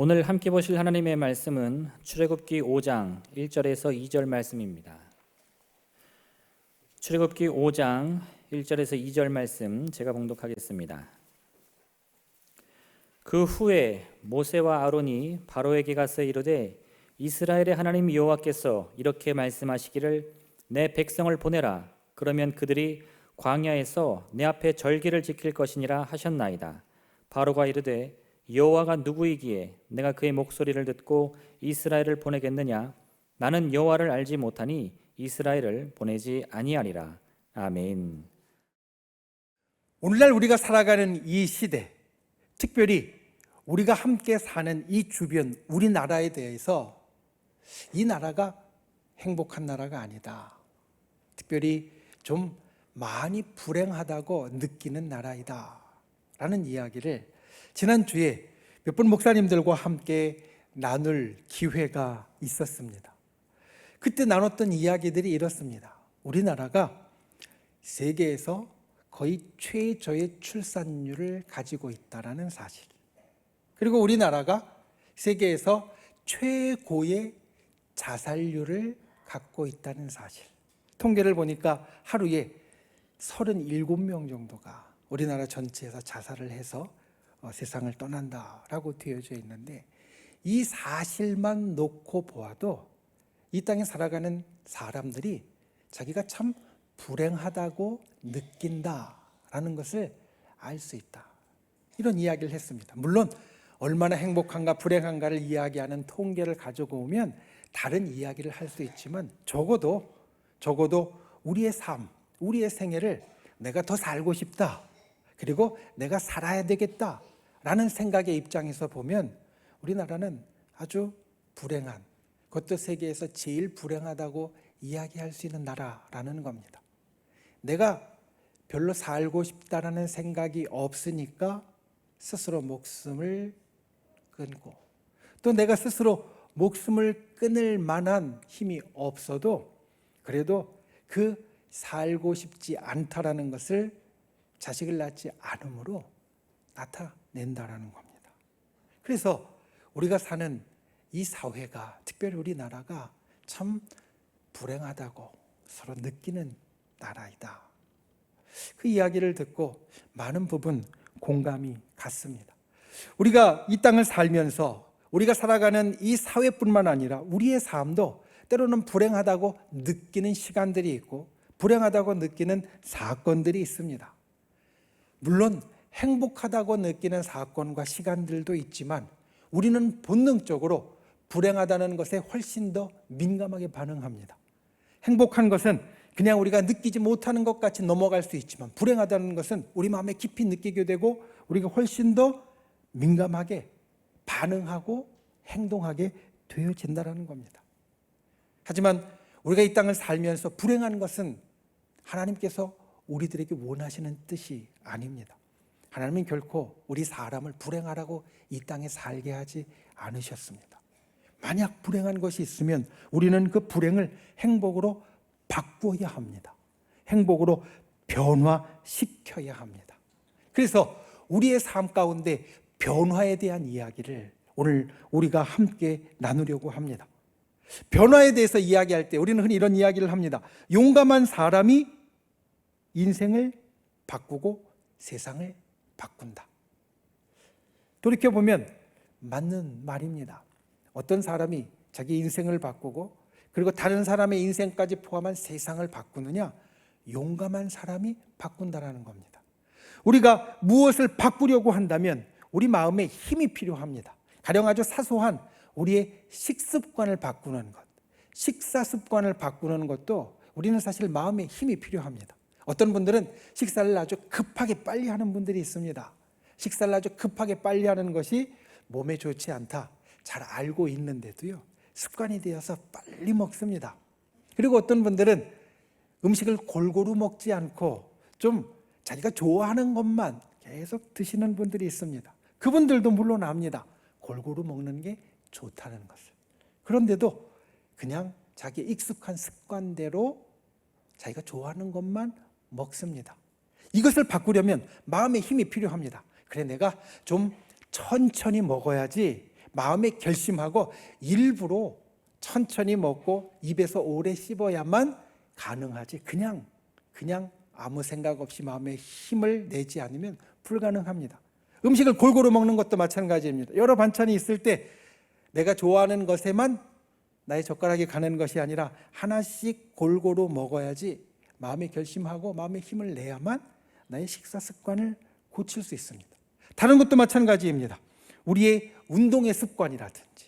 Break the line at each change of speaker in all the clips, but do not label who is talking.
오늘 함께 보실 하나님의 말씀은 출애굽기 5장 1절에서 2절 말씀입니다. 출애굽기 5장 1절에서 2절 말씀 제가 봉독하겠습니다. 그 후에 모세와 아론이 바로에게 가서 이르되 이스라엘의 하나님 여호와께서 이렇게 말씀하시기를 내 백성을 보내라. 그러면 그들이 광야에서 내 앞에 절기를 지킬 것이니라 하셨나이다. 바로가 이르되 여호와가 누구이기에 내가 그의 목소리를 듣고 이스라엘을 보내겠느냐? 나는 여호와를 알지 못하니 이스라엘을 보내지 아니하리라. 아멘.
오늘날 우리가 살아가는 이 시대, 특별히 우리가 함께 사는 이 주변, 우리나라에 대해서 이 나라가 행복한 나라가 아니다. 특별히 좀 많이 불행하다고 느끼는 나라이다 라는 이야기를 지난주에 몇 분 목사님들과 함께 나눌 기회가 있었습니다. 그때 나눴던 이야기들이 이렇습니다. 우리나라가 세계에서 거의 최저의 출산율을 가지고 있다는 사실, 그리고 우리나라가 세계에서 최고의 자살률을 갖고 있다는 사실. 통계를 보니까 하루에 37명 정도가 우리나라 전체에서 자살을 해서 세상을 떠난다라고 되어져 있는데, 이 사실만 놓고 보아도 이 땅에 살아가는 사람들이 자기가 참 불행하다고 느낀다라는 것을 알 수 있다, 이런 이야기를 했습니다. 물론 얼마나 행복한가 불행한가를 이야기하는 통계를 가지고 오면 다른 이야기를 할 수 있지만 적어도 우리의 삶, 우리의 생애를 내가 더 살고 싶다, 그리고 내가 살아야 되겠다 라는 생각의 입장에서 보면 우리나라는 아주 불행한, 그것도 세계에서 제일 불행하다고 이야기할 수 있는 나라라는 겁니다. 내가 별로 살고 싶다라는 생각이 없으니까 스스로 목숨을 끊고, 또 내가 스스로 목숨을 끊을 만한 힘이 없어도 그래도 그 살고 싶지 않다라는 것을 자식을 낳지 않음으로 나타낸다라는 겁니다. 그래서 우리가 사는 이 사회가, 특별히 우리나라가 참 불행하다고 서로 느끼는 나라이다. 그 이야기를 듣고 많은 부분 공감이 갔습니다. 우리가 이 땅을 살면서 우리가 살아가는 이 사회뿐만 아니라 우리의 삶도 때로는 불행하다고 느끼는 시간들이 있고 불행하다고 느끼는 사건들이 있습니다. 물론 행복하다고 느끼는 사건과 시간들도 있지만 우리는 본능적으로 불행하다는 것에 훨씬 더 민감하게 반응합니다. 행복한 것은 그냥 우리가 느끼지 못하는 것 같이 넘어갈 수 있지만 불행하다는 것은 우리 마음에 깊이 느끼게 되고 우리가 훨씬 더 민감하게 반응하고 행동하게 되어진다는 겁니다. 하지만 우리가 이 땅을 살면서 불행한 것은 하나님께서 우리들에게 원하시는 뜻이 아닙니다. 하나님은 결코 우리 사람을 불행하라고 이 땅에 살게 하지 않으셨습니다. 만약 불행한 것이 있으면 우리는 그 불행을 행복으로 바꾸어야 합니다. 행복으로 변화시켜야 합니다. 그래서 우리의 삶 가운데 변화에 대한 이야기를 오늘 우리가 함께 나누려고 합니다. 변화에 대해서 이야기할 때 우리는 흔히 이런 이야기를 합니다. 용감한 사람이 인생을 바꾸고 세상을 바꾼다. 돌이켜보면 맞는 말입니다. 어떤 사람이 자기 인생을 바꾸고 그리고 다른 사람의 인생까지 포함한 세상을 바꾸느냐? 용감한 사람이 바꾼다라는 겁니다. 우리가 무엇을 바꾸려고 한다면 우리 마음에 힘이 필요합니다. 가령 아주 사소한 우리의 식습관을 바꾸는 것, 식사 습관을 바꾸는 것도 우리는 사실 마음에 힘이 필요합니다. 어떤 분들은 식사를 아주 급하게 빨리 하는 분들이 있습니다. 식사를 아주 급하게 빨리 하는 것이 몸에 좋지 않다, 잘 알고 있는데도요, 습관이 되어서 빨리 먹습니다. 그리고 어떤 분들은 음식을 골고루 먹지 않고 좀 자기가 좋아하는 것만 계속 드시는 분들이 있습니다. 그분들도 물론 압니다. 골고루 먹는 게 좋다는 것을. 그런데도 그냥 자기 익숙한 습관대로 자기가 좋아하는 것만 먹습니다. 이것을 바꾸려면 마음의 힘이 필요합니다. 그래, 내가 좀 천천히 먹어야지 마음에 결심하고 일부러 천천히 먹고 입에서 오래 씹어야만 가능하지, 그냥 아무 생각 없이 마음에 힘을 내지 않으면 불가능합니다. 음식을 골고루 먹는 것도 마찬가지입니다. 여러 반찬이 있을 때 내가 좋아하는 것에만 나의 젓가락이 가는 것이 아니라 하나씩 골고루 먹어야지 마음에 결심하고 마음에 힘을 내야만 나의 식사 습관을 고칠 수 있습니다. 다른 것도 마찬가지입니다. 우리의 운동의 습관이라든지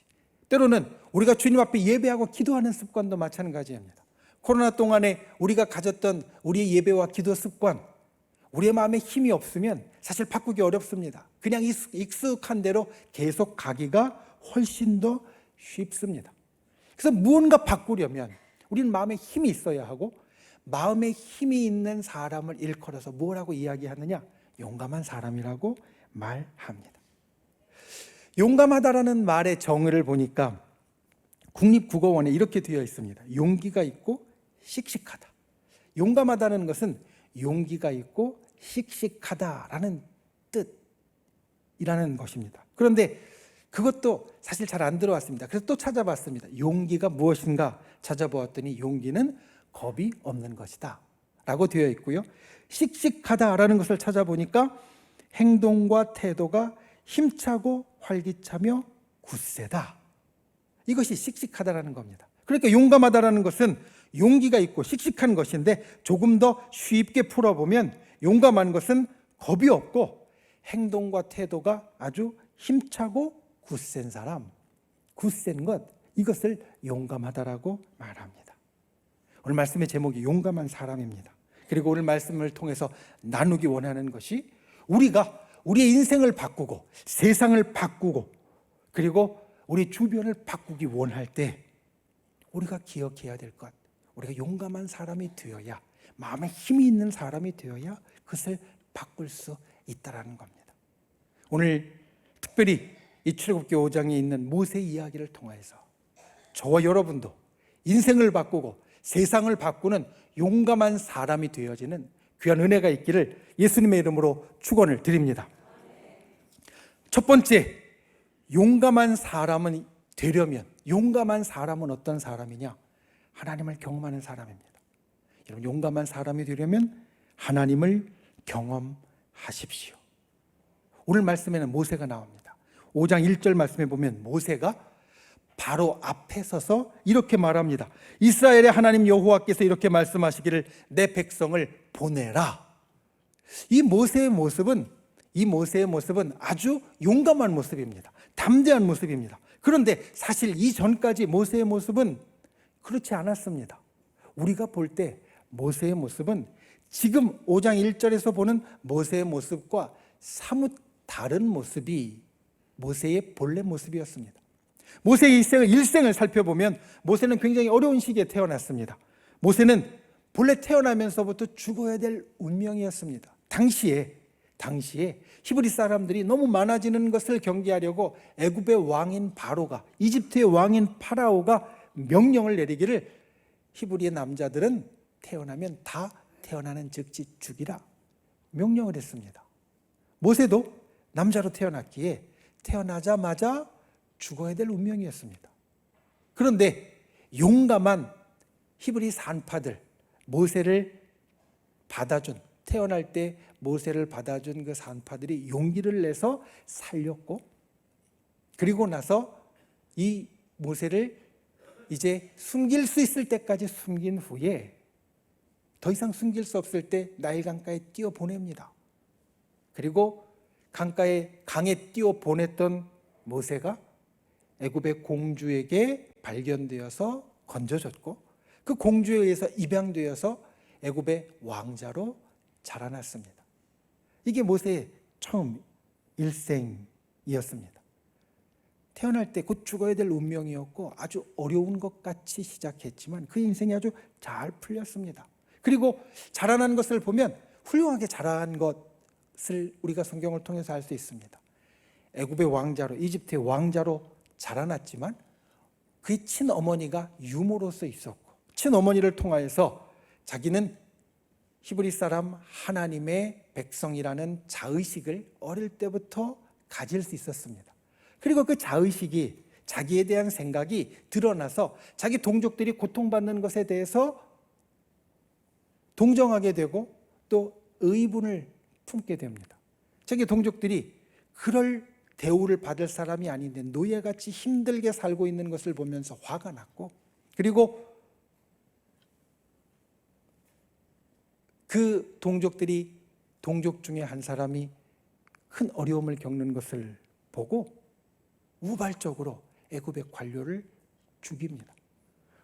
때로는 우리가 주님 앞에 예배하고 기도하는 습관도 마찬가지입니다. 코로나 동안에 우리가 가졌던 우리의 예배와 기도 습관, 우리의 마음에 힘이 없으면 사실 바꾸기 어렵습니다. 그냥 익숙한 대로 계속 가기가 훨씬 더 쉽습니다. 그래서 무언가 바꾸려면 우리는 마음에 힘이 있어야 하고, 마음에 힘이 있는 사람을 일컬어서 뭐라고 이야기하느냐? 용감한 사람이라고 말합니다. 용감하다라는 말의 정의를 보니까 국립국어원에 이렇게 되어 있습니다. 용기가 있고 씩씩하다. 용감하다는 것은 용기가 있고 씩씩하다라는 뜻이라는 것입니다. 그런데 그것도 사실 잘 안 들어왔습니다. 그래서 또 찾아봤습니다. 용기가 무엇인가 찾아보았더니 용기는 겁이 없는 것이다 라고 되어 있고요. 씩씩하다라는 것을 찾아보니까 행동과 태도가 힘차고 활기차며 굳세다. 이것이 씩씩하다라는 겁니다. 그러니까 용감하다라는 것은 용기가 있고 씩씩한 것인데, 조금 더 쉽게 풀어보면 용감한 것은 겁이 없고 행동과 태도가 아주 힘차고 굳센 사람, 굳센 것, 이것을 용감하다라고 말합니다. 오늘 말씀의 제목이 용감한 사람입니다. 그리고 오늘 말씀을 통해서 나누기 원하는 것이, 우리가 우리의 인생을 바꾸고 세상을 바꾸고 그리고 우리 주변을 바꾸기 원할 때 우리가 기억해야 될 것, 우리가 용감한 사람이 되어야, 마음에 힘이 있는 사람이 되어야 그것을 바꿀 수 있다는 겁니다. 오늘 특별히 이 출애굽기 5장에 있는 모세 이야기를 통해서 저와 여러분도 인생을 바꾸고 세상을 바꾸는 용감한 사람이 되어지는 귀한 은혜가 있기를 예수님의 이름으로 축원을 드립니다. 첫 번째, 용감한 사람은 되려면, 용감한 사람은 어떤 사람이냐? 하나님을 경험하는 사람입니다. 여러분, 용감한 사람이 되려면 하나님을 경험하십시오. 오늘 말씀에는 모세가 나옵니다. 5장 1절 말씀에 보면 모세가 바로 앞에 서서 이렇게 말합니다. 이스라엘의 하나님 여호와께서 이렇게 말씀하시기를 내 백성을 보내라. 이 모세의 모습은 아주 용감한 모습입니다. 담대한 모습입니다. 그런데 사실 이전까지 모세의 모습은 그렇지 않았습니다. 우리가 볼 때 모세의 모습은 지금 5장 1절에서 보는 모세의 모습과 사뭇 다른 모습이 모세의 본래 모습이었습니다. 모세의 일생을 살펴보면 모세는 굉장히 어려운 시기에 태어났습니다. 모세는 본래 태어나면서부터 죽어야 될 운명이었습니다. 당시에 히브리 사람들이 너무 많아지는 것을 경계하려고 애굽의 왕인 바로가, 이집트의 왕인 파라오가 명령을 내리기를 히브리의 남자들은 태어나면 다 태어나는 즉시 죽이라 명령을 했습니다. 모세도 남자로 태어났기에 태어나자마자 죽어야 될 운명이었습니다. 그런데 용감한 히브리 산파들, 모세를 받아준, 태어날 때 모세를 받아준 그 산파들이 용기를 내서 살렸고, 그리고 나서 이 모세를 이제 숨길 수 있을 때까지 숨긴 후에 더 이상 숨길 수 없을 때 나일 강가에 띄워 보냅니다. 그리고 강에 띄워 보냈던 모세가 애굽의 공주에게 발견되어서 건져졌고, 그 공주에 의해서 입양되어서 애굽의 왕자로 자라났습니다. 이게 모세의 처음 일생이었습니다. 태어날 때 곧 죽어야 될 운명이었고 아주 어려운 것 같이 시작했지만 그 인생이 아주 잘 풀렸습니다. 그리고 자라난 것을 보면 훌륭하게 자란 것을 우리가 성경을 통해서 알 수 있습니다. 애굽의 왕자로, 이집트의 왕자로 자라났지만 그의 친어머니가 유모로서 있었고, 친어머니를 통하여서 자기는 히브리 사람 하나님의 백성이라는 자의식을 어릴 때부터 가질 수 있었습니다. 그리고 그 자의식이 자기에 대한 생각이 드러나서 자기 동족들이 고통받는 것에 대해서 동정하게 되고 또 의분을 품게 됩니다. 자기 동족들이 그럴 대우를 받을 사람이 아닌데 노예같이 힘들게 살고 있는 것을 보면서 화가 났고, 그리고 그 동족들이 동족 중에 한 사람이 큰 어려움을 겪는 것을 보고 우발적으로 애굽의 관료를 죽입니다.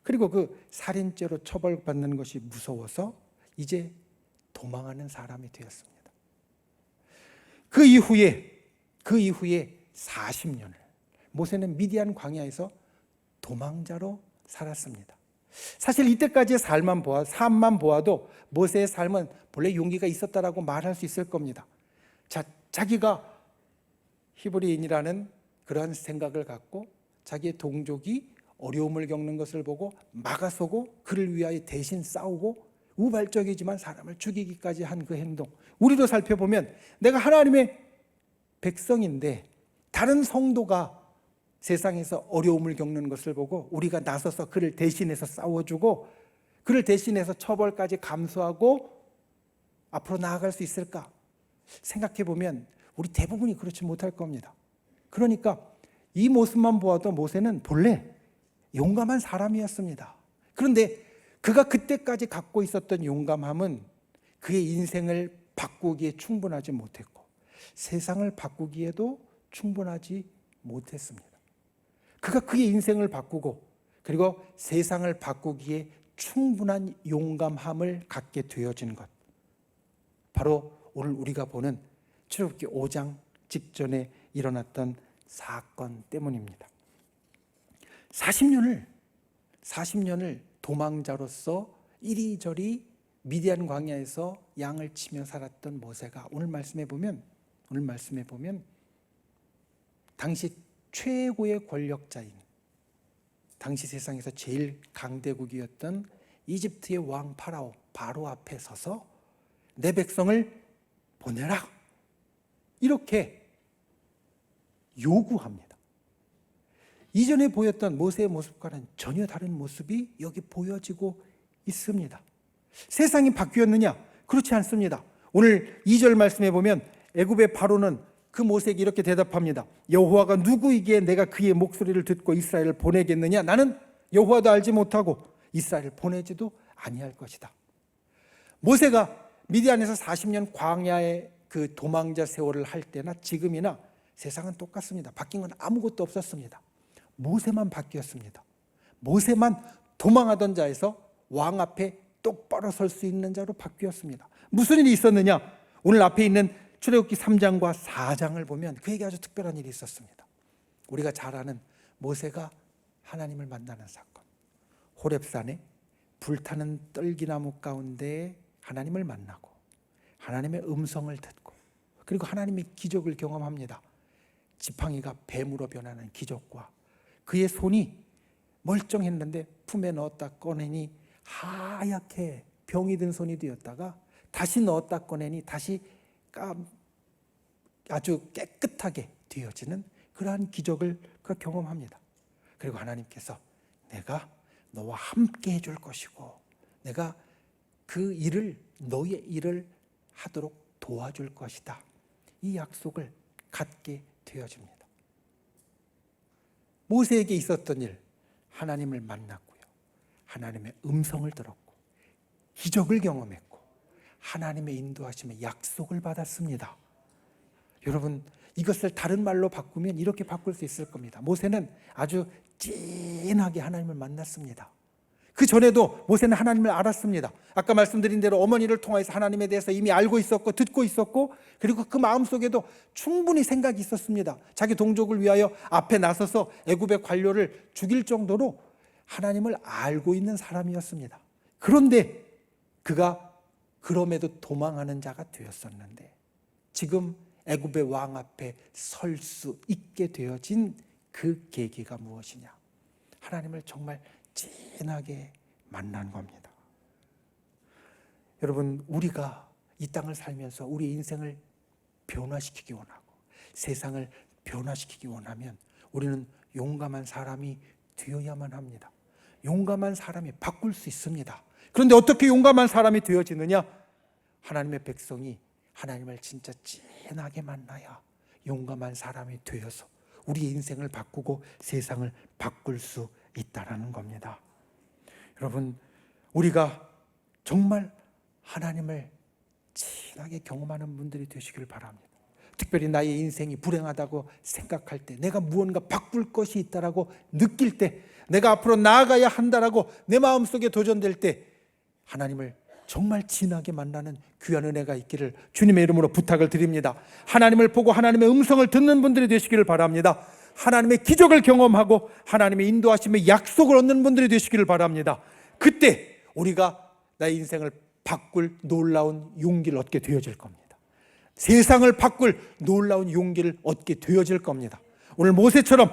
그리고 그 살인죄로 처벌받는 것이 무서워서 이제 도망하는 사람이 되었습니다. 그 이후에 40년을 모세는 미디안 광야에서 도망자로 살았습니다. 사실 이때까지의 삶만 보아도 모세의 삶은 본래 용기가 있었다라고 말할 수 있을 겁니다. 자기가 히브리인이라는 그러한 생각을 갖고 자기의 동족이 어려움을 겪는 것을 보고 막아서고 그를 위하여 대신 싸우고 우발적이지만 사람을 죽이기까지 한 그 행동, 우리도 살펴보면 내가 하나님의 백성인데 다른 성도가 세상에서 어려움을 겪는 것을 보고 우리가 나서서 그를 대신해서 싸워주고 그를 대신해서 처벌까지 감수하고 앞으로 나아갈 수 있을까 생각해 보면 우리 대부분이 그렇지 못할 겁니다. 그러니까 이 모습만 보아도 모세는 본래 용감한 사람이었습니다. 그런데 그가 그때까지 갖고 있었던 용감함은 그의 인생을 바꾸기에 충분하지 못했고 세상을 바꾸기에도 충분하지 못했습니다. 그가 그의 인생을 바꾸고 그리고 세상을 바꾸기에 충분한 용감함을 갖게 되어진 것, 바로 오늘 우리가 보는 출애굽기 5장 직전에 일어났던 사건 때문입니다. 40년을 도망자로서 이리저리 미디안 광야에서 양을 치며 살았던 모세가 오늘 말씀에 보면 당시 최고의 권력자인, 당시 세상에서 제일 강대국이었던 이집트의 왕 바로 앞에 서서 내 백성을 보내라 이렇게 요구합니다. 이전에 보였던 모세의 모습과는 전혀 다른 모습이 여기 보여지고 있습니다. 세상이 바뀌었느냐? 그렇지 않습니다. 오늘 2절 말씀에 보면 애굽의 바로는 그 모세에게 이렇게 대답합니다. 여호와가 누구이기에 내가 그의 목소리를 듣고 이스라엘을 보내겠느냐? 나는 여호와도 알지 못하고 이스라엘을 보내지도 아니할 것이다. 모세가 미디안에서 40년 광야의 그 도망자 세월을 할 때나 지금이나 세상은 똑같습니다. 바뀐 건 아무것도 없었습니다. 모세만 바뀌었습니다. 모세만 도망하던 자에서 왕 앞에 똑바로 설 수 있는 자로 바뀌었습니다. 무슨 일이 있었느냐? 오늘 앞에 있는 출애굽기 3장과 4장을 보면 그에게 아주 특별한 일이 있었습니다. 우리가 잘 아는 모세가 하나님을 만나는 사건, 호렙산에 불타는 떨기나무 가운데 하나님을 만나고 하나님의 음성을 듣고 그리고 하나님의 기적을 경험합니다. 지팡이가 뱀으로 변하는 기적과 그의 손이 멀쩡했는데 품에 넣었다 꺼내니 하얗게 병이 든 손이 되었다가 다시 넣었다 꺼내니 다시 아주 깨끗하게 되어지는 그러한 기적을 그가 경험합니다. 그리고 하나님께서 내가 너와 함께 해줄 것이고 내가 그 일을 너의 일을 하도록 도와줄 것이다. 이 약속을 갖게 되어집니다. 모세에게 있었던 일, 하나님을 만났고요. 하나님의 음성을 들었고 기적을 경험했고 하나님의 인도하심에 약속을 받았습니다. 여러분, 이것을 다른 말로 바꾸면 이렇게 바꿀 수 있을 겁니다. 모세는 아주 진하게 하나님을 만났습니다. 그 전에도 모세는 하나님을 알았습니다. 아까 말씀드린 대로 어머니를 통해서 하나님에 대해서 이미 알고 있었고 듣고 있었고 그리고 그 마음속에도 충분히 생각이 있었습니다. 자기 동족을 위하여 앞에 나서서 애굽의 관료를 죽일 정도로 하나님을 알고 있는 사람이었습니다. 그런데 그가 그럼에도 도망하는 자가 되었었는데 지금 애굽의 왕 앞에 설 수 있게 되어진 그 계기가 무엇이냐? 하나님을 정말 진하게 만난 겁니다. 여러분, 우리가 이 땅을 살면서 우리 인생을 변화시키기 원하고 세상을 변화시키기 원하면 우리는 용감한 사람이 되어야만 합니다. 용감한 사람이 바꿀 수 있습니다. 그런데 어떻게 용감한 사람이 되어지느냐? 하나님의 백성이 하나님을 진짜 진하게 만나야 용감한 사람이 되어서 우리의 인생을 바꾸고 세상을 바꿀 수 있다는 겁니다. 여러분, 우리가 정말 하나님을 진하게 경험하는 분들이 되시길 바랍니다. 특별히 나의 인생이 불행하다고 생각할 때, 내가 무언가 바꿀 것이 있다라고 느낄 때, 내가 앞으로 나아가야 한다라고 내 마음속에 도전될 때 하나님을 정말 진하게 만나는 귀한 은혜가 있기를 주님의 이름으로 부탁을 드립니다. 하나님을 보고 하나님의 음성을 듣는 분들이 되시기를 바랍니다. 하나님의 기적을 경험하고 하나님의 인도하심의 약속을 얻는 분들이 되시기를 바랍니다. 그때 우리가 나의 인생을 바꿀 놀라운 용기를 얻게 되어질 겁니다. 세상을 바꿀 놀라운 용기를 얻게 되어질 겁니다. 오늘 모세처럼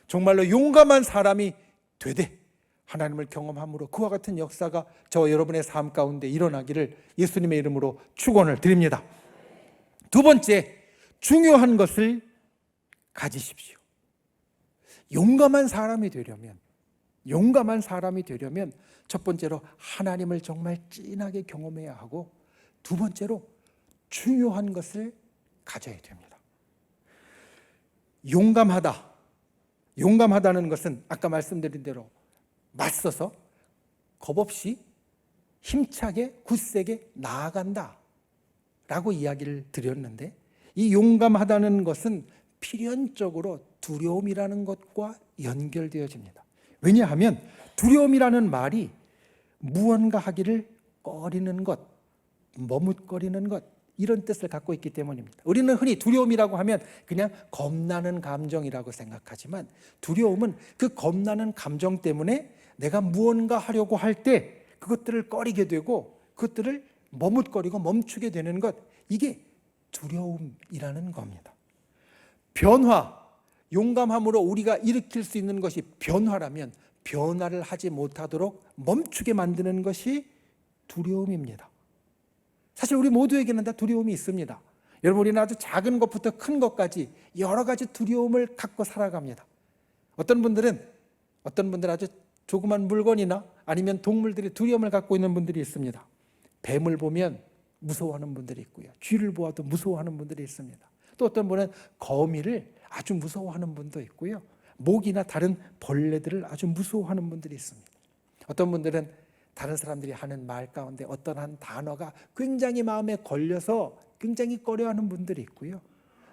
정말로 용감한 사람이 되되 하나님을 경험함으로 그와 같은 역사가 저와 여러분의 삶 가운데 일어나기를 예수님의 이름으로 축원을 드립니다. 두 번째, 중요한 것을 가지십시오. 용감한 사람이 되려면 첫 번째로 하나님을 정말 진하게 경험해야 하고, 두 번째로 중요한 것을 가져야 됩니다. 용감하다는 것은 아까 말씀드린 대로 맞서서 겁없이 힘차게 굳세게 나아간다 라고 이야기를 드렸는데, 이 용감하다는 것은 필연적으로 두려움이라는 것과 연결되어집니다. 왜냐하면 두려움이라는 말이 무언가 하기를 꺼리는 것, 머뭇거리는 것, 이런 뜻을 갖고 있기 때문입니다. 우리는 흔히 두려움이라고 하면 그냥 겁나는 감정이라고 생각하지만, 두려움은 그 겁나는 감정 때문에 내가 무언가 하려고 할 때 그것들을 꺼리게 되고 그것들을 머뭇거리고 멈추게 되는 것, 이게 두려움이라는 겁니다. 용감함으로 우리가 일으킬 수 있는 것이 변화라면 변화를 하지 못하도록 멈추게 만드는 것이 두려움입니다. 사실 우리 모두에게는 다 두려움이 있습니다. 여러분, 우리는 아주 작은 것부터 큰 것까지 여러 가지 두려움을 갖고 살아갑니다. 어떤 분들은 아주 조그만 물건이나 아니면 동물들이 두려움을 갖고 있는 분들이 있습니다. 뱀을 보면 무서워하는 분들이 있고요. 쥐를 보아도 무서워하는 분들이 있습니다. 또 어떤 분은 거미를 아주 무서워하는 분도 있고요. 모기나 다른 벌레들을 아주 무서워하는 분들이 있습니다. 어떤 분들은 다른 사람들이 하는 말 가운데 어떤 한 단어가 굉장히 마음에 걸려서 굉장히 꺼려하는 분들이 있고요.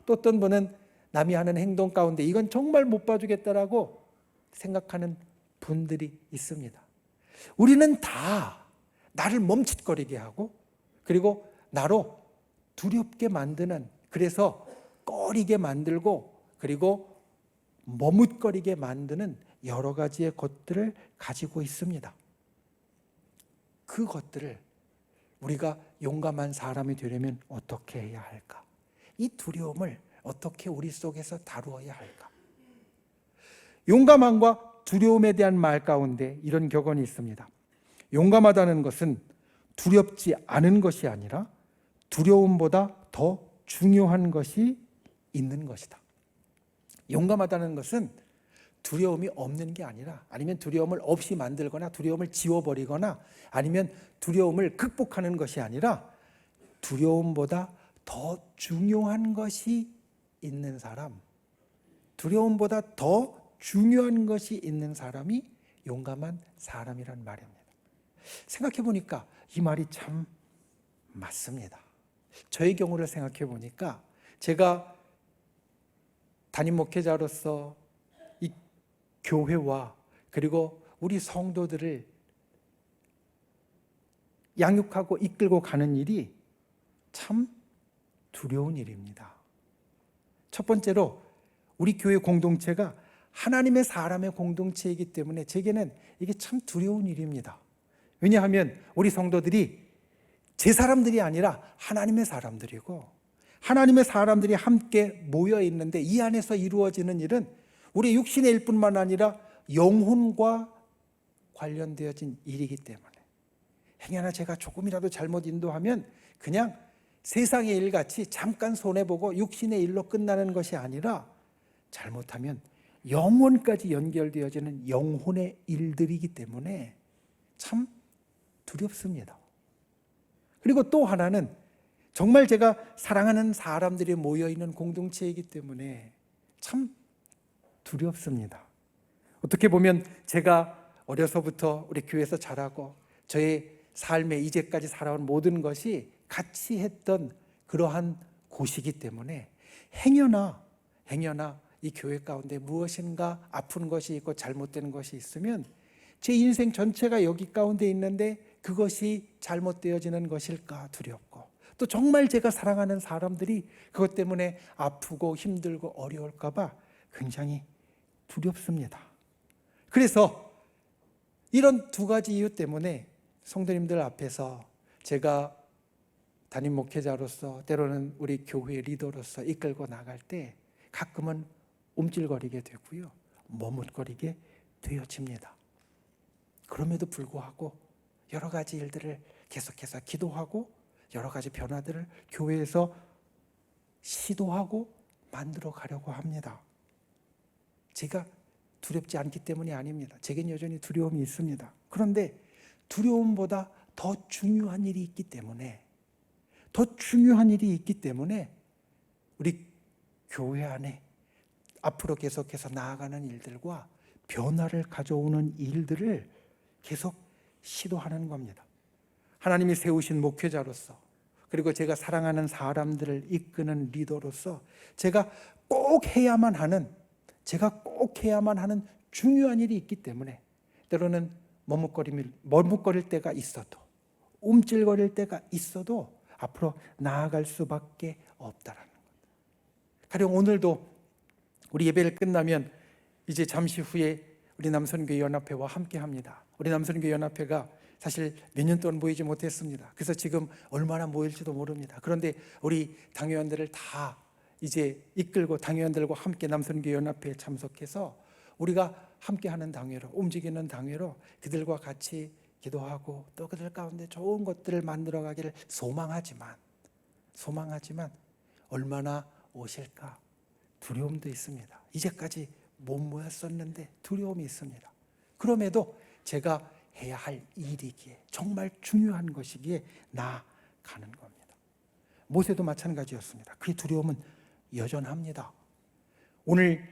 또 어떤 분은 남이 하는 행동 가운데 이건 정말 못 봐주겠다라고 생각하는 분들이 있습니다. 우리는 다 나를 멈칫거리게 하고, 그리고 나로 두렵게 만드는, 그래서 꺼리게 만들고 그리고 머뭇거리게 만드는 여러 가지의 것들을 가지고 있습니다. 그 것들을 우리가 용감한 사람이 되려면 어떻게 해야 할까? 이 두려움을 어떻게 우리 속에서 다루어야 할까? 용감함과 두려움에 대한 말 가운데 이런 격언이 있습니다. 용감하다는 것은 두렵지 않은 것이 아니라 두려움보다 더 중요한 것이 있는 것이다. 용감하다는 것은 두려움이 없는 게 아니라, 아니면 두려움을 없이 만들거나 두려움을 지워버리거나 아니면 두려움을 극복하는 것이 아니라 두려움보다 더 중요한 것이 있는 사람, 두려움보다 더 중요한 것이 있는 사람이 용감한 사람이란 말입니다. 생각해 보니까 이 말이 참 맞습니다. 저의 경우를 생각해 보니까 제가 담임 목회자로서 이 교회와 그리고 우리 성도들을 양육하고 이끌고 가는 일이 참 두려운 일입니다. 첫 번째로 우리 교회 공동체가 하나님의 사람의 공동체이기 때문에 제게는 이게 참 두려운 일입니다. 왜냐하면 우리 성도들이 제 사람들이 아니라 하나님의 사람들이고, 하나님의 사람들이 함께 모여 있는데 이 안에서 이루어지는 일은 우리 육신의 일뿐만 아니라 영혼과 관련되어진 일이기 때문에, 행여나 제가 조금이라도 잘못 인도하면 그냥 세상의 일같이 잠깐 손해보고 육신의 일로 끝나는 것이 아니라, 잘못하면 영혼까지 연결되어지는 영혼의 일들이기 때문에 참 두렵습니다. 그리고 또 하나는 정말 제가 사랑하는 사람들이 모여있는 공동체이기 때문에 참 두렵습니다. 어떻게 보면 제가 어려서부터 우리 교회에서 자라고 저의 삶에 이제까지 살아온 모든 것이 같이 했던 그러한 곳이기 때문에 행여나 이 교회 가운데 무엇인가 아픈 것이 있고 잘못된 것이 있으면 제 인생 전체가 여기 가운데 있는데 그것이 잘못되어지는 것일까 두렵고, 또 정말 제가 사랑하는 사람들이 그것 때문에 아프고 힘들고 어려울까 봐 굉장히 두렵습니다. 그래서 이런 두 가지 이유 때문에 성도님들 앞에서 제가 담임 목회자로서, 때로는 우리 교회 리더로서 이끌고 나갈 때 가끔은 움찔거리게 되고요, 머뭇거리게 되어집니다. 그럼에도 불구하고 여러 가지 일들을 계속해서 기도하고 여러 가지 변화들을 교회에서 시도하고 만들어 가려고 합니다. 제가 두렵지 않기 때문이 아닙니다. 제겐 여전히 두려움이 있습니다. 그런데 두려움보다 더 중요한 일이 있기 때문에 우리 교회 안에 앞으로 계속해서 나아가는 일들과 변화를 가져오는 일들을 계속 시도하는 겁니다. 하나님이 세우신 목회자로서, 그리고 제가 사랑하는 사람들을 이끄는 리더로서 제가 꼭 해야만 하는 중요한 일이 있기 때문에 때로는 머뭇거릴 때가 있어도, 움찔거릴 때가 있어도 앞으로 나아갈 수밖에 없다라는 것. 가령 오늘도 우리 예배를 끝나면 이제 잠시 후에 우리 남선교회 연합회와 함께 합니다. 우리 남선교회 연합회가 사실 몇 년 동안 모이지 못했습니다. 그래서 지금 얼마나 모일지도 모릅니다. 그런데 우리 당회원들을 다 이제 이끌고 당회원들과 함께 남선교회 연합회에 참석해서 우리가 함께하는 당회로, 움직이는 당회로 그들과 같이 기도하고 또 그들 가운데 좋은 것들을 만들어가기를 소망하지만 얼마나 오실까 두려움도 있습니다. 이제까지 못 모였었는데 두려움이 있습니다. 그럼에도 제가 해야 할 일이기에, 정말 중요한 것이기에 나아가는 겁니다. 모세도 마찬가지였습니다. 그의 두려움은 여전합니다. 오늘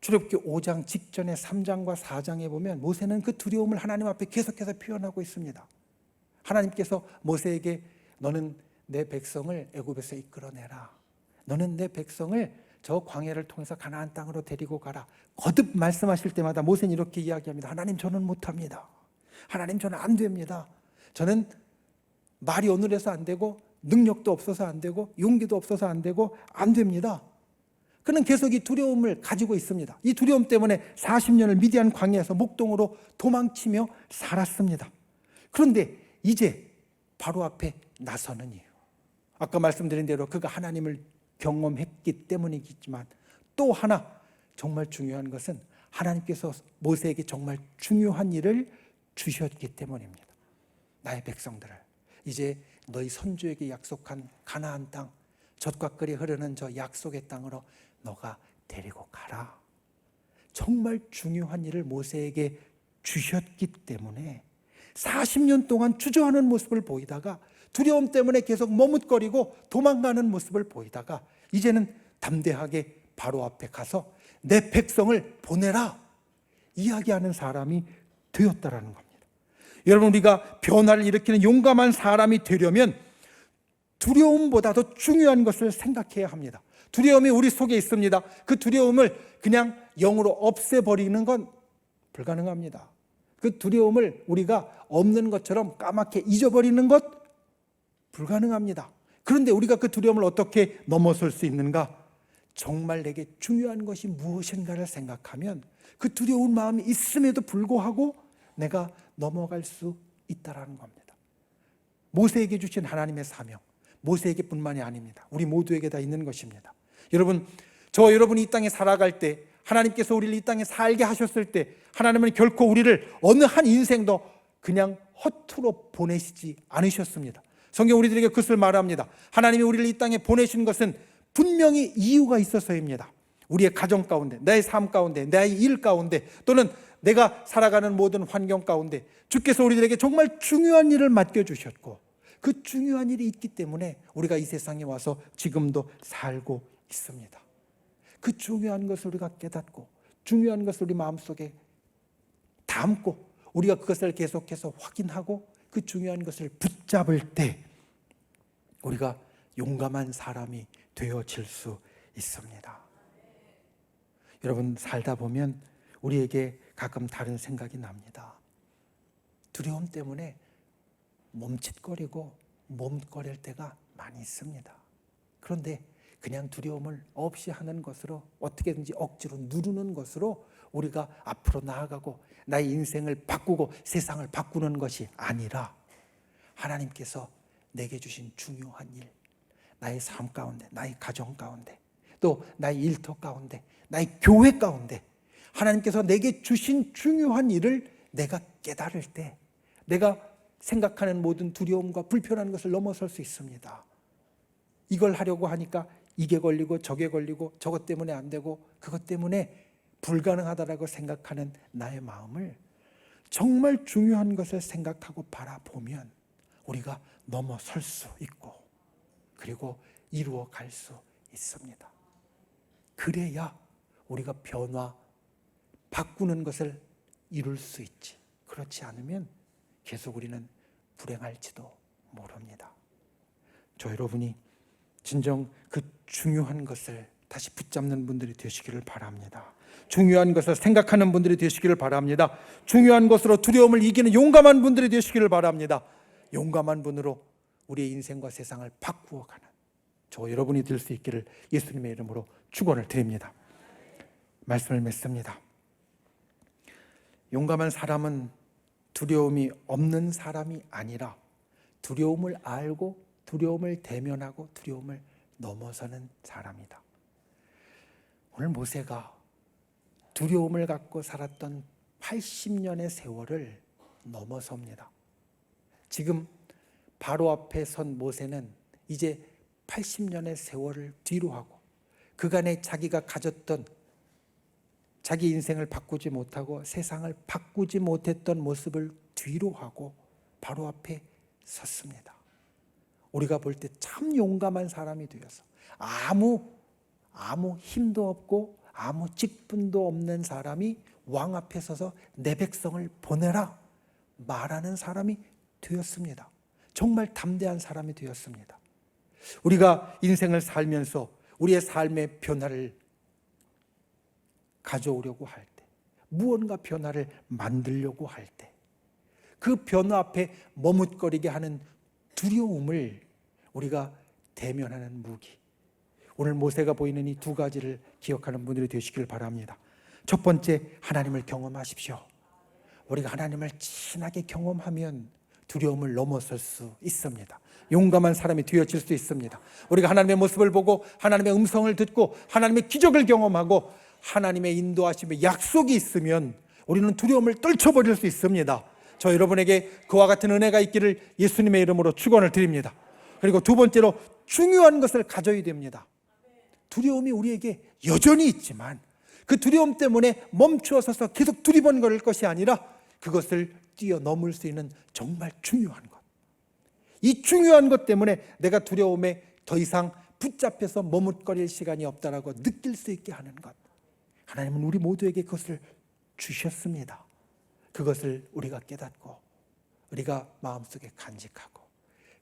출애굽기 5장 직전에 3장과 4장에 보면 모세는 그 두려움을 하나님 앞에 계속해서 표현하고 있습니다. 하나님께서 모세에게 너는 내 백성을 애굽에서 이끌어내라. 너는 내 백성을 저 광야를 통해서 가나안 땅으로 데리고 가라. 거듭 말씀하실 때마다 모세는 이렇게 이야기합니다. 하나님, 저는 못합니다. 하나님, 저는 안 됩니다. 저는 말이 오늘에서 안 되고 능력도 없어서 안 되고 용기도 없어서 안 되고 안 됩니다. 그는 계속 이 두려움을 가지고 있습니다. 이 두려움 때문에 40년을 미디안 광야에서 목동으로 도망치며 살았습니다. 그런데 이제 바로 앞에 나서는 이유, 아까 말씀드린 대로 그가 하나님을 경험했기 때문이겠지만 또 하나 정말 중요한 것은 하나님께서 모세에게 정말 중요한 일을 주셨기 때문입니다. 나의 백성들을 이제 너희 선조에게 약속한 가나안 땅, 젖과 꿀이 흐르는 저 약속의 땅으로 너가 데리고 가라. 정말 중요한 일을 모세에게 주셨기 때문에 40년 동안 주저하는 모습을 보이다가, 두려움 때문에 계속 머뭇거리고 도망가는 모습을 보이다가 이제는 담대하게 바로 앞에 가서 내 백성을 보내라 이야기하는 사람이 되었다라는 겁니다. 여러분, 우리가 변화를 일으키는 용감한 사람이 되려면 두려움보다 더 중요한 것을 생각해야 합니다. 두려움이 우리 속에 있습니다. 그 두려움을 그냥 영으로 없애버리는 건 불가능합니다. 그 두려움을 우리가 없는 것처럼 까맣게 잊어버리는 것 불가능합니다. 그런데 우리가 그 두려움을 어떻게 넘어설 수 있는가? 정말 내게 중요한 것이 무엇인가를 생각하면 그 두려운 마음이 있음에도 불구하고 내가 넘어갈 수 있다는 겁니다. 모세에게 주신 하나님의 사명, 모세에게뿐만이 아닙니다. 우리 모두에게 다 있는 것입니다. 여러분, 저와 여러분이 이 땅에 살아갈 때, 하나님께서 우리를 이 땅에 살게 하셨을 때 하나님은 결코 우리를 어느 한 인생도 그냥 허투루 보내시지 않으셨습니다. 성경 우리들에게 그것을 말합니다. 하나님이 우리를 이 땅에 보내신 것은 분명히 이유가 있어서입니다. 우리의 가정 가운데, 나의 삶 가운데, 나의 일 가운데, 또는 내가 살아가는 모든 환경 가운데 주께서 우리들에게 정말 중요한 일을 맡겨주셨고, 그 중요한 일이 있기 때문에 우리가 이 세상에 와서 지금도 살고 있습니다. 그 중요한 것을 우리가 깨닫고, 중요한 것을 우리 마음속에 담고, 우리가 그것을 계속해서 확인하고 그 중요한 것을 붙잡을 때 우리가 용감한 사람이 되어질 수 있습니다. 여러분, 살다 보면 우리에게 가끔 다른 생각이 납니다. 두려움 때문에 멈칫거리고 몸거릴 때가 많이 있습니다. 그런데 그냥 두려움을 없이 하는 것으로, 어떻게든지 억지로 누르는 것으로 우리가 앞으로 나아가고 나의 인생을 바꾸고 세상을 바꾸는 것이 아니라, 하나님께서 내게 주신 중요한 일, 나의 삶 가운데, 나의 가정 가운데, 또 나의 일터 가운데, 나의 교회 가운데 하나님께서 내게 주신 중요한 일을 내가 깨달을 때 내가 생각하는 모든 두려움과 불편한 것을 넘어설 수 있습니다. 이걸 하려고 하니까 이게 걸리고 저게 걸리고 저것 때문에 안 되고 그것 때문에 불가능하다라고 생각하는 나의 마음을 정말 중요한 것을 생각하고 바라보면 우리가 넘어설 수 있고, 그리고 이루어 갈 수 있습니다. 그래야 우리가 변화, 바꾸는 것을 이룰 수 있지. 그렇지 않으면 계속 우리는 불행할지도 모릅니다. 저 여러분이 진정 그 중요한 것을 다시 붙잡는 분들이 되시기를 바랍니다. 중요한 것을 생각하는 분들이 되시기를 바랍니다. 중요한 것으로 두려움을 이기는 용감한 분들이 되시기를 바랍니다. 용감한 분으로 우리의 인생과 세상을 바꾸어가는 저 여러분이 될 수 있기를 예수님의 이름으로 축원을 드립니다. 말씀을 맺습니다. 용감한 사람은 두려움이 없는 사람이 아니라 두려움을 알고 두려움을 대면하고 두려움을 넘어서는 사람이다. 오늘 모세가 두려움을 갖고 살았던 80년의 세월을 넘어섭니다. 지금 바로 앞에 선 모세는 이제 80년의 세월을 뒤로 하고 그간에 자기가 가졌던, 자기 인생을 바꾸지 못하고 세상을 바꾸지 못했던 모습을 뒤로 하고 바로 앞에 섰습니다. 우리가 볼 때 참 용감한 사람이 되어서 아무 힘도 없고 아무 직분도 없는 사람이 왕 앞에 서서 내 백성을 보내라 말하는 사람이 되었습니다. 정말 담대한 사람이 되었습니다. 우리가 인생을 살면서 우리의 삶의 변화를 가져오려고 할 때, 무언가 변화를 만들려고 할 때, 그 변화 앞에 머뭇거리게 하는 두려움을 우리가 대면하는 무기, 오늘 모세가 보이는 이 두 가지를 기억하는 분들이 되시길 바랍니다. 첫 번째, 하나님을 경험하십시오. 우리가 하나님을 진하게 경험하면 두려움을 넘어설 수 있습니다. 용감한 사람이 되어질 수 있습니다. 우리가 하나님의 모습을 보고 하나님의 음성을 듣고 하나님의 기적을 경험하고 하나님의 인도하심의 약속이 있으면 우리는 두려움을 떨쳐버릴 수 있습니다. 저 여러분에게 그와 같은 은혜가 있기를 예수님의 이름으로 축원을 드립니다. 그리고 두 번째로, 중요한 것을 가져야 됩니다. 두려움이 우리에게 여전히 있지만 그 두려움 때문에 멈추어 서서 계속 두리번거릴 것이 아니라 그것을 뛰어넘을 수 있는 정말 중요한 것, 이 중요한 것 때문에 내가 두려움에 더 이상 붙잡혀서 머뭇거릴 시간이 없다라고 느낄 수 있게 하는 것, 하나님은 우리 모두에게 그것을 주셨습니다. 그것을 우리가 깨닫고 우리가 마음속에 간직하고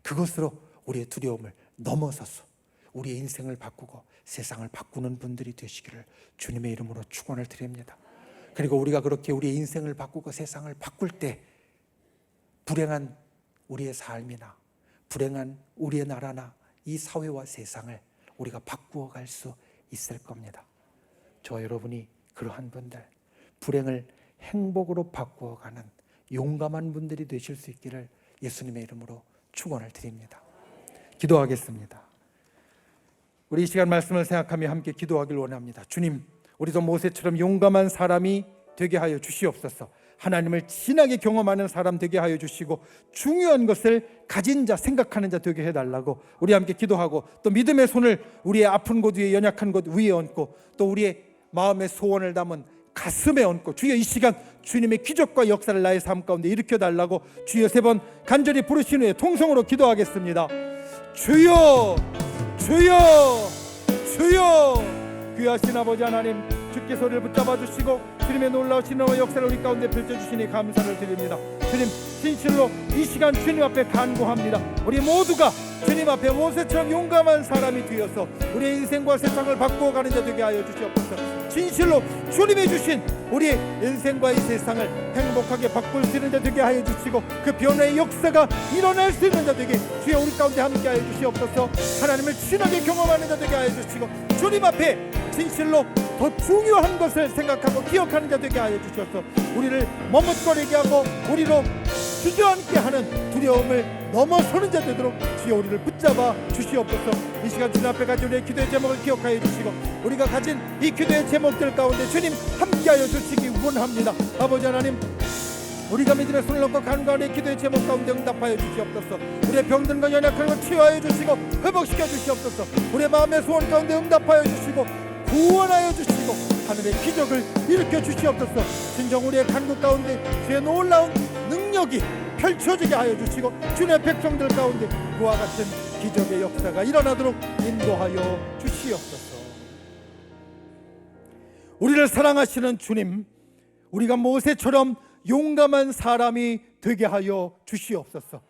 그것으로 우리의 두려움을 넘어서서 우리의 인생을 바꾸고 세상을 바꾸는 분들이 되시기를 주님의 이름으로 축원을 드립니다. 그리고 우리가 그렇게 우리의 인생을 바꾸고 세상을 바꿀 때 불행한 우리의 삶이나 불행한 우리의 나라나 이 사회와 세상을 우리가 바꾸어 갈 수 있을 겁니다. 저 여러분이 그러한 분들, 불행을 행복으로 바꾸어가는 용감한 분들이 되실 수 있기를 예수님의 이름으로 축원을 드립니다. 기도하겠습니다. 우리 이 시간 말씀을 생각하며 함께 기도하길 원합니다. 주님, 우리도 모세처럼 용감한 사람이 되게 하여 주시옵소서. 하나님을 진하게 경험하는 사람 되게 하여 주시고 중요한 것을 가진 자, 생각하는 자 되게 해달라고 우리 함께 기도하고, 또 믿음의 손을 우리의 아픈 곳 위에, 연약한 곳 위에 얹고, 또 우리의 마음의 소원을 담은 가슴에 얹고, 주여 이 시간 주님의 기적과 역사를 나의 삶 가운데 일으켜 달라고 주여 3번 간절히 부르신 후에 통성으로 기도하겠습니다. 주여, 주여, 주여. 귀하신 아버지 하나님, 주께서 우리를 붙잡아 주시고 주님의 놀라우신 은혜와 역사를 우리 가운데 펼쳐주시니 감사를 드립니다. 주님, 진실로 이 시간 주님 앞에 간구합니다. 우리 모두가 주님 앞에 모세처럼 용감한 사람이 되어서 우리의 인생과 세상을 바꾸어 가는 자 되게 하여 주시옵소서. 진실로 주님이 주신 우리의 인생과 이 세상을 행복하게 바꿀 수 있는 자 되게 하여 주시고, 그 변화의 역사가 일어날 수 있는 자 되게 주여 우리 가운데 함께 하여 주시옵소서. 하나님을 친하게 경험하는 자 되게 하여 주시고, 주님 앞에 진실로 더 중요한 것을 생각하고 기억하는 자 되게 하여 주셔서 우리를 머뭇거리게 하고 우리로 주저앉게 하는 두려움을 넘어서는 자 되도록 주여 우리를 붙잡아 주시옵소서. 이 시간 주님 앞에 가진 우리의 기도의 제목을 기억하여 주시고, 우리가 가진 이 기도의 제목들 가운데 주님 함께하여 주시기 원합니다. 아버지 하나님, 우리가 믿음의 손을 얹고 간구하는 기도의 제목 가운데 응답하여 주시옵소서. 우리의 병든과 연약한 것 치유하여 주시고 회복시켜 주시옵소서. 우리의 마음의 소원 가운데 응답하여 주시고 구원하여 주시고 하늘의 기적을 일으켜 주시옵소서. 진정 우리의 간구 가운데 주의 놀라운 능력이 펼쳐지게 하여 주시고 주님의 백성들 가운데 그와 같은 기적의 역사가 일어나도록 인도하여 주시옵소서. 우리를 사랑하시는 주님, 우리가 모세처럼 용감한 사람이 되게 하여 주시옵소서.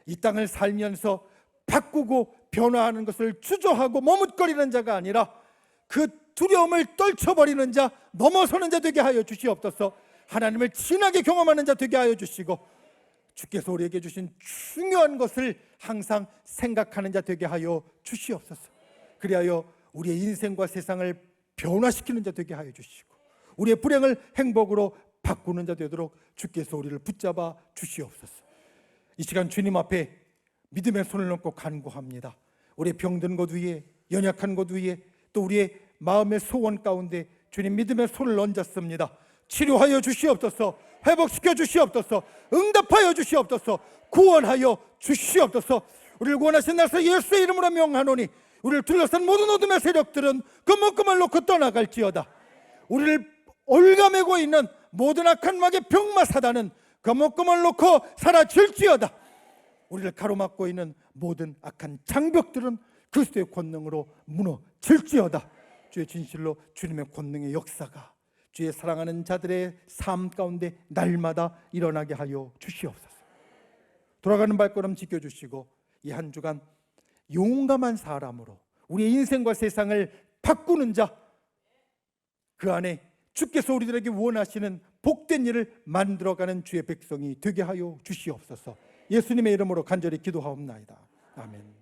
이 땅을 살면서 바꾸고 변화하는 것을 주저하고 머뭇거리는 자가 아니라 그 두려움을 떨쳐버리는 자, 넘어서는 자 되게 하여 주시옵소서. 하나님을 진하게 경험하는 자 되게 하여 주시고, 주께서 우리에게 주신 중요한 것을 항상 생각하는 자 되게 하여 주시옵소서. 그리하여 우리의 인생과 세상을 변화시키는 자 되게 하여 주시고, 우리의 불행을 행복으로 바꾸는 자 되도록 주께서 우리를 붙잡아 주시옵소서. 이 시간 주님 앞에 믿음의 손을 얹고 간구합니다. 우리의 병든 곳 위에, 연약한 곳 위에, 또 우리의 마음의 소원 가운데 주님 믿음의 손을 얹었습니다. 치료하여 주시옵소서. 회복시켜 주시옵소서. 응답하여 주시옵소서. 구원하여 주시옵소서. 우리를 구원하신 나서 예수의 이름으로 명하노니 우리를 둘러싼 모든 어둠의 세력들은 그 묶음을 놓고 떠나갈지어다. 우리를 올가매고 있는 모든 악한 마귀의 병마 사단은 그 묶음을 놓고 사라질지어다. 우리를 가로막고 있는 모든 악한 장벽들은 그리스도의 권능으로 무너질지어다. 주의 진실로 주님의 권능의 역사가 주의 사랑하는 자들의 삶 가운데 날마다 일어나게 하여 주시옵소서. 돌아가는 발걸음 지켜주시고 이 한 주간 용감한 사람으로 우리의 인생과 세상을 바꾸는 자, 그 안에 주께서 우리들에게 원하시는 복된 일을 만들어가는 주의 백성이 되게 하여 주시옵소서. 예수님의 이름으로 간절히 기도하옵나이다. 아멘.